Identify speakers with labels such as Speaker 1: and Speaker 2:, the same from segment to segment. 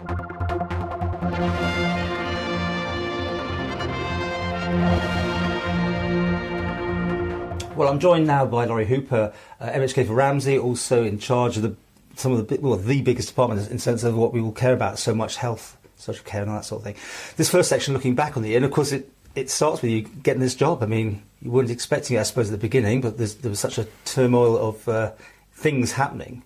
Speaker 1: Well, I'm joined now by Lawrie Hooper, MHK for Ramsey, also in charge of the biggest department in the sense of what we will care about so much: health, social care, and all that sort of thing. This first section, looking back on the year, and of course it starts with you getting this job. I mean, you weren't expecting it, I suppose, at the beginning, but there was such a turmoil of things happening.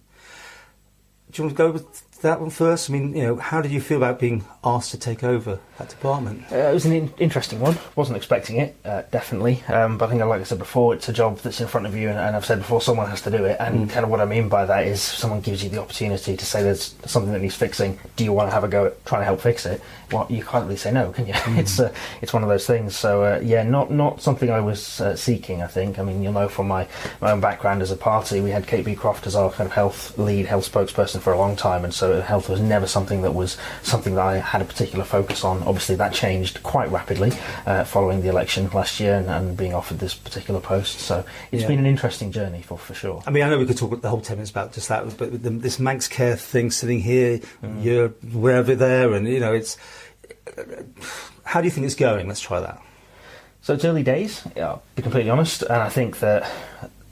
Speaker 1: Do you want to go with that one first? I mean, how did you feel about being asked to take over that department?
Speaker 2: It was an interesting one. Wasn't expecting it, definitely. But I think, like I said before, it's a job that's in front of you, and I've said before, someone has to do it. And kind of what I mean by that is someone gives you the opportunity to say there's something that needs fixing. Do you want to have a go at trying to help fix it? Well, you can't really say no, can you? It's one of those things. So not something I was seeking, I think. I mean, you'll know from my own background as a party, we had Kate Beecroft as our kind of health spokesperson for a long time, and so health was never something that I had a particular focus on. Obviously, that changed quite rapidly following the election last year and being offered this particular post. So it's been an interesting journey for sure.
Speaker 1: I mean, I know we could talk the whole 10 minutes about just that, but with this Manx Care thing sitting here, you're wherever there, and it's. How do you think it's going? Let's try that.
Speaker 2: So it's early days, I'll be completely honest, and I think that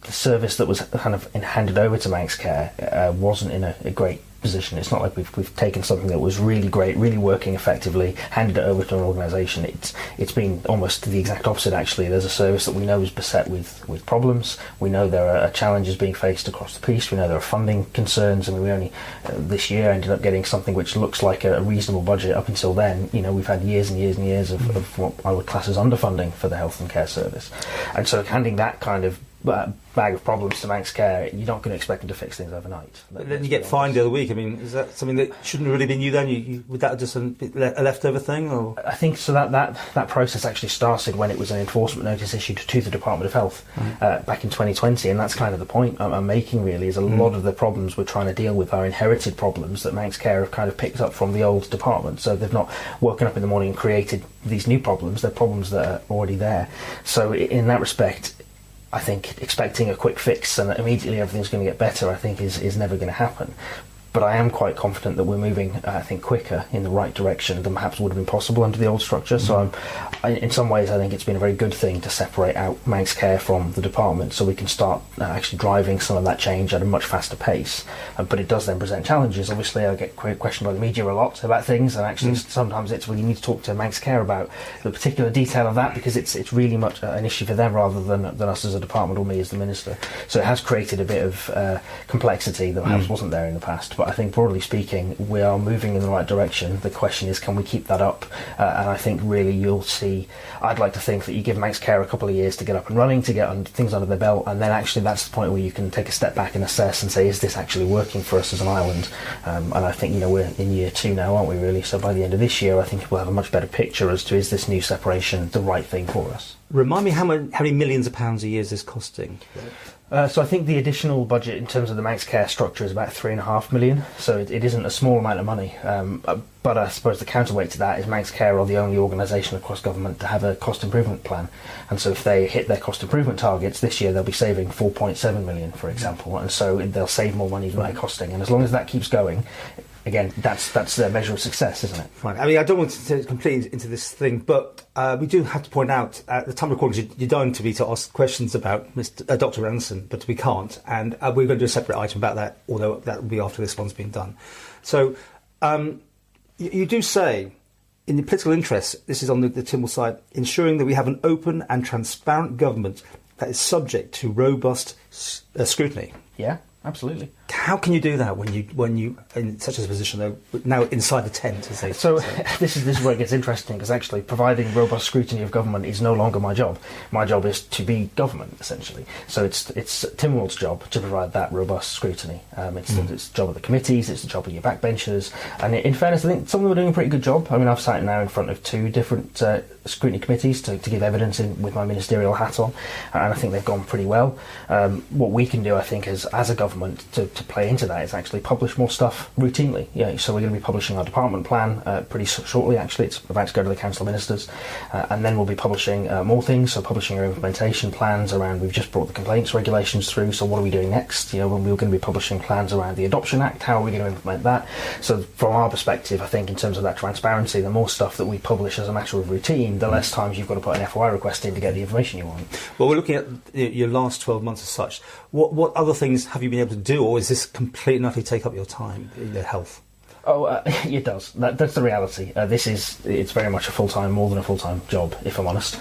Speaker 2: the service that was kind of handed over to Manx Care wasn't in a great position. It's not like we've taken something that was really great, really working effectively, handed it over to an organisation. It's been almost the exact opposite, actually. There's a service that we know is beset with problems. We know there are challenges being faced across the piece. We know there are funding concerns. I mean, we only this year ended up getting something which looks like a reasonable budget. Up until then, we've had years and years and years of what I would class as underfunding for the health and care service. And so handing that kind of bag of problems to Manx Care, you're not going to expect them to fix things overnight.
Speaker 1: But then you get fined the other week. I mean, is that something that shouldn't have really been you then? Would that just be a leftover thing? Or?
Speaker 2: I think so. That process actually started when it was an enforcement notice issued to the Department of Health back in 2020, and that's kind of the point I'm making, really, is a lot of the problems we're trying to deal with are inherited problems that Manx Care have kind of picked up from the old department. So they've not woken up in the morning and created these new problems. They're problems that are already there. So in that respect, I think expecting a quick fix and that immediately everything's going to get better, I think is never going to happen. But I am quite confident that we're moving, I think, quicker in the right direction than perhaps would have been possible under the old structure. So in some ways, I think it's been a very good thing to separate out Manx Care from the department so we can start actually driving some of that change at a much faster pace. But it does then present challenges. Obviously, I get questioned by the media a lot about things, and actually sometimes it's, well, you need to talk to Manx Care about the particular detail of that because it's really much an issue for them rather than us as a department or me as the minister. So it has created a bit of complexity that perhaps wasn't there in the past. But I think, broadly speaking, we are moving in the right direction. The question is, can we keep that up? And I think, really, you'll see, I'd like to think that you give Manx Care a couple of years to get up and running, to get things under their belt, and then actually that's the point where you can take a step back and assess and say, is this actually working for us as an island? And I think, we're in year 2 now, aren't we, really? So by the end of this year, I think we'll have a much better picture as to, is this new separation the right thing for us?
Speaker 1: Remind me how many millions of pounds a year is this costing?
Speaker 2: So I think the additional budget in terms of the Manx Care structure is about £3.5 million, so it isn't a small amount of money. But I suppose the counterweight to that is Manx Care are the only organisation across government to have a cost improvement plan. And so if they hit their cost improvement targets this year, they'll be saving £4.7 million, for example. And so they'll save more money than they're costing. And as long as that keeps going, again, that's their measure of success, isn't it?
Speaker 1: Fine. I mean, I don't want to completely into this thing, but we do have to point out at the time of recording, you're dying to me to ask questions about Dr. Ranson, but we can't, and we're going to do a separate item about that, although that will be after this one's been done. So you do say, in the political interest, this is on the Tynwald side, ensuring that we have an open and transparent government that is subject to robust scrutiny.
Speaker 2: Yeah, absolutely.
Speaker 1: How can you do that when you in such a position, though, now inside the tent, as they
Speaker 2: so
Speaker 1: say?
Speaker 2: This is where it gets interesting, because actually providing robust scrutiny of government is no longer my job. My job is to be government, essentially. So it's Tynwald's job to provide that robust scrutiny. It's the job of the committees, it's the job of your backbenchers, and in fairness, I think some of them are doing a pretty good job. I mean, I've sat now in front of 2 different scrutiny committees to give evidence with my ministerial hat on, and I think they've gone pretty well. What we can do, I think, is as a government to to play into that is actually publish more stuff routinely. Yeah, so we're going to be publishing our department plan pretty shortly. Actually, it's about to go to the Council of Ministers, and then we'll be publishing more things. So publishing our implementation plans around. We've just brought the complaints regulations through. So what are we doing next? When we're going to be publishing plans around the Adoption Act. How are we going to implement that? So from our perspective, I think in terms of that transparency, the more stuff that we publish as a matter of routine, the less times you've got to put an FOI request in to get the information you want.
Speaker 1: Well, we're looking at your last 12 months as such. What other things have you been able to do, or is this completely and utterly take up your time, your health?
Speaker 2: Oh, it does. That's the reality. It's very much a full-time, more than a full-time job, if I'm honest.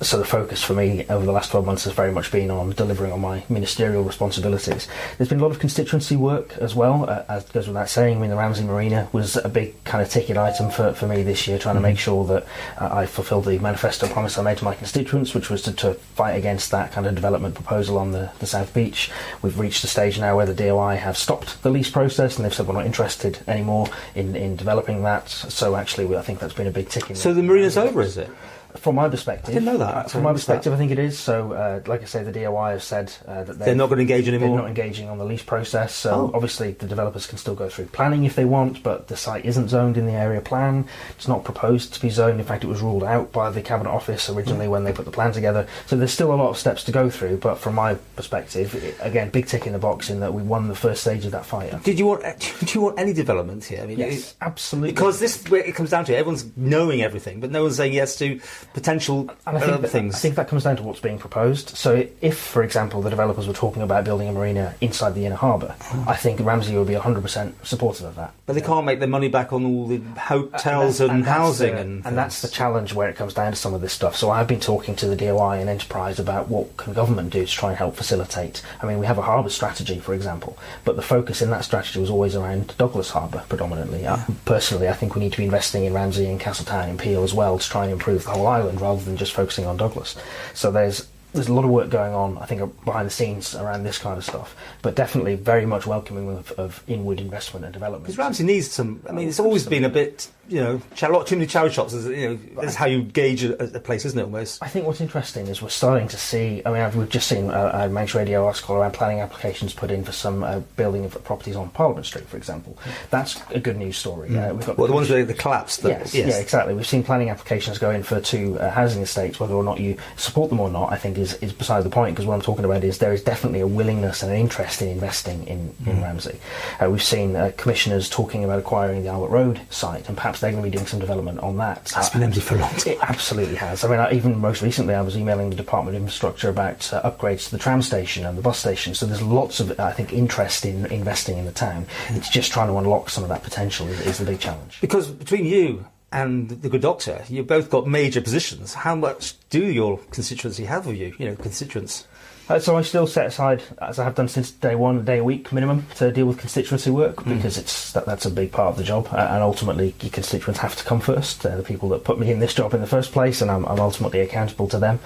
Speaker 2: So the focus for me over the last 12 months has very much been on delivering on my ministerial responsibilities. There's been a lot of constituency work as well, as goes without saying. I mean, the Ramsey Marina was a big kind of ticket item for me this year, trying to make sure that I fulfilled the manifesto promise I made to my constituents, which was to fight against that kind of development proposal on the South Beach. We've reached a stage now where the DOI have stopped the lease process, and they've said we're not interested anymore in developing that. So actually, I think that's been a big tick in.
Speaker 1: So the marina's over, is it?
Speaker 2: From my perspective,
Speaker 1: I didn't know that.
Speaker 2: From my perspective, I think it is. So, like I say, the DOI have said that
Speaker 1: they're not going to engage anymore.
Speaker 2: They're not engaging on the lease process. So, obviously, the developers can still go through planning if they want, but the site isn't zoned in the area plan. It's not proposed to be zoned. In fact, it was ruled out by the Cabinet Office originally when they put the plan together. So, there's still a lot of steps to go through. But from my perspective, again, big tick in the box in that we won the first stage of that fight.
Speaker 1: Did you want any development here? I mean,
Speaker 2: yes, absolutely.
Speaker 1: Because this is where it comes down to. Everyone's knowing everything, but no one's saying yes to potential.
Speaker 2: And I think that comes down to what's being proposed. So if, for example, the developers were talking about building a marina inside the inner harbour, I think Ramsey would be 100% supportive of that.
Speaker 1: But they can't make their money back on all the hotels and housing. And
Speaker 2: that's the challenge where it comes down to some of this stuff. So I've been talking to the DOI and Enterprise about what can government do to try and help facilitate. I mean, we have a harbour strategy, for example, but the focus in that strategy was always around Douglas Harbour predominantly. Personally, I think we need to be investing in Ramsey and Castletown and Peel as well to try and improve the whole island rather than just focusing on Douglas. So there's a lot of work going on, I think, behind the scenes around this kind of stuff, but definitely very much welcoming of inward investment and development.
Speaker 1: Because Ramsey needs some. I mean, it's always been a bit, a lot too many charity shops. That's how you gauge a place, isn't it? Almost.
Speaker 2: I think what's interesting is we're starting to see. I mean, we've just seen a Manx Radio article around planning applications put in for some building of properties on Parliament Street, for example. That's a good news story. We've got
Speaker 1: the ones where the collapse.
Speaker 2: Yes, yeah, exactly. We've seen planning applications go in for 2 housing estates. Whether or not you support them or not, I think is beside the point, because what I'm talking about is there is definitely a willingness and an interest in investing in Ramsey. We've seen commissioners talking about acquiring the Albert Road site, and perhaps they're going to be doing some development on that.
Speaker 1: That's been empty for a long time.
Speaker 2: It absolutely has. I mean, even most recently I was emailing the Department of Infrastructure about upgrades to the tram station and the bus station, so there's lots of, I think, interest in investing in the town. It's just trying to unlock some of that potential is the big challenge.
Speaker 1: Because between you and the good doctor, you've both got major positions. How much do your constituency have of you, constituents?
Speaker 2: So I still set aside, as I have done since day one, a day a week minimum to deal with constituency work, because that's a big part of the job, and ultimately your constituents have to come first. They're the people that put me in this job in the first place, and I'm ultimately accountable to them.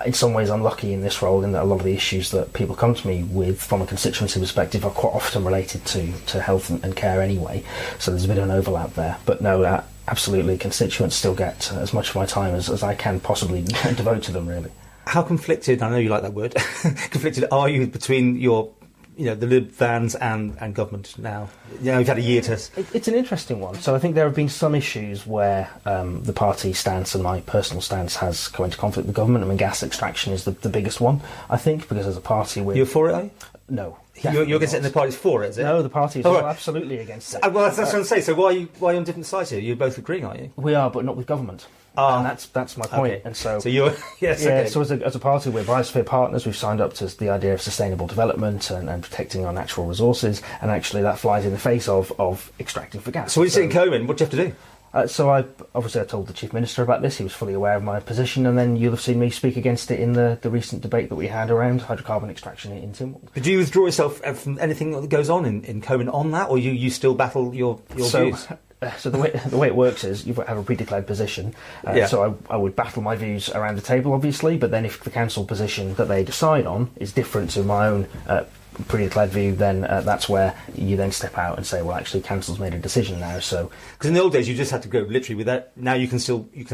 Speaker 2: In some ways I'm lucky in this role in that a lot of the issues that people come to me with from a constituency perspective are quite often related to health and care anyway, so there's a bit of an overlap there. But no, absolutely, constituents still get as much of my time as I can possibly devote to them, really.
Speaker 1: How conflicted, I know you like that word, conflicted are you between your, the Lib Vans and government now? You've had a year to...
Speaker 2: It's an interesting one. So I think there have been some issues where the party stance and my personal stance has come into conflict with government. I mean, gas extraction is the biggest one, I think, because as a party we're...
Speaker 1: You're for it, are you?
Speaker 2: No.
Speaker 1: You're going to sit in the party's for it, is it?
Speaker 2: No, the party is absolutely against it.
Speaker 1: Well, that's what I'm going to say. So why are you on different sides here? You're both agreeing, aren't you?
Speaker 2: We are, but not with government. And that's my point.
Speaker 1: Okay.
Speaker 2: And so
Speaker 1: you're okay.
Speaker 2: So as a party, we're biosphere partners. We've signed up to the idea of sustainable development and protecting our natural resources. And actually, that flies in the face of extracting for gas.
Speaker 1: So when you sit in Cohen, what do you have to do?
Speaker 2: So I told the Chief Minister about this. He was fully aware of my position, and then you'll have seen me speak against it in the recent debate that we had around hydrocarbon extraction in Tynwald.
Speaker 1: But do you withdraw yourself from anything that goes on in Cohen on that, or you still battle your views?
Speaker 2: So the way it works is you have a pre-declared position. So I would battle my views around the table, obviously, but then if the council position that they decide on is different to my own pre-declared view, then that's where you then step out and say, well, actually, council's made a decision now. So,
Speaker 1: because in the old days, you just had to go literally with that. Now you can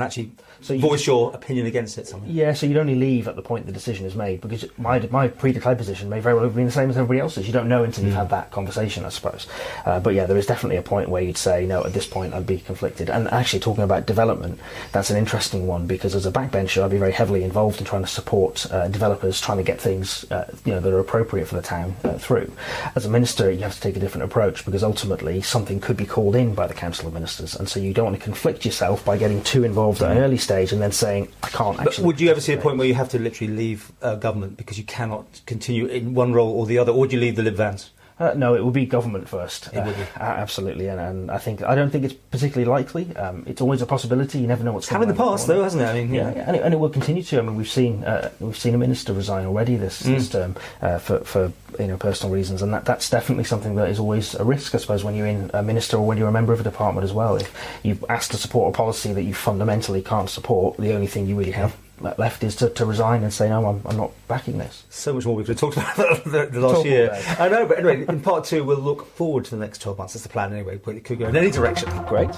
Speaker 1: actually voice your opinion against it. Something.
Speaker 2: Yeah, so you'd only leave at the point the decision is made, because my pre-declared position may very well have been the same as everybody else's. You don't know until you've had that conversation, I suppose. But yeah, there is definitely a point where you'd say, no, at this point I'd be conflicted. And actually, talking about development, that's an interesting one, because as a backbencher, I'd be very heavily involved in trying to support developers trying to get things that are appropriate for the town through. As a minister, you have to take a different approach, because ultimately something could be called in by the Council of Ministers, and so you don't want to conflict yourself by getting too involved at an early stage and then saying, I can't actually...
Speaker 1: But would you ever see a point where you have to literally leave government because you cannot continue in one role or the other, or would you leave the Lib Vans?
Speaker 2: No, it would be government first.
Speaker 1: It would be.
Speaker 2: Absolutely, and I don't think it's particularly likely. It's always a possibility. You never know what's
Speaker 1: going to happen in the past, though, hasn't it? I mean,
Speaker 2: yeah, and it will continue to. I mean, we've seen a minister resign already this term for personal reasons, and that's definitely something that is always a risk, I suppose, when you're in a minister or when you're a member of a department as well. If you've asked to support a policy that you fundamentally can't support, the only thing you really have left is to resign and say, no, I'm not backing this.
Speaker 1: So much more we could have talked about the last year. I know, but anyway, in part 2 we'll look forward to the next 12 months. That's the plan anyway, but it could go in any direction.
Speaker 2: Great.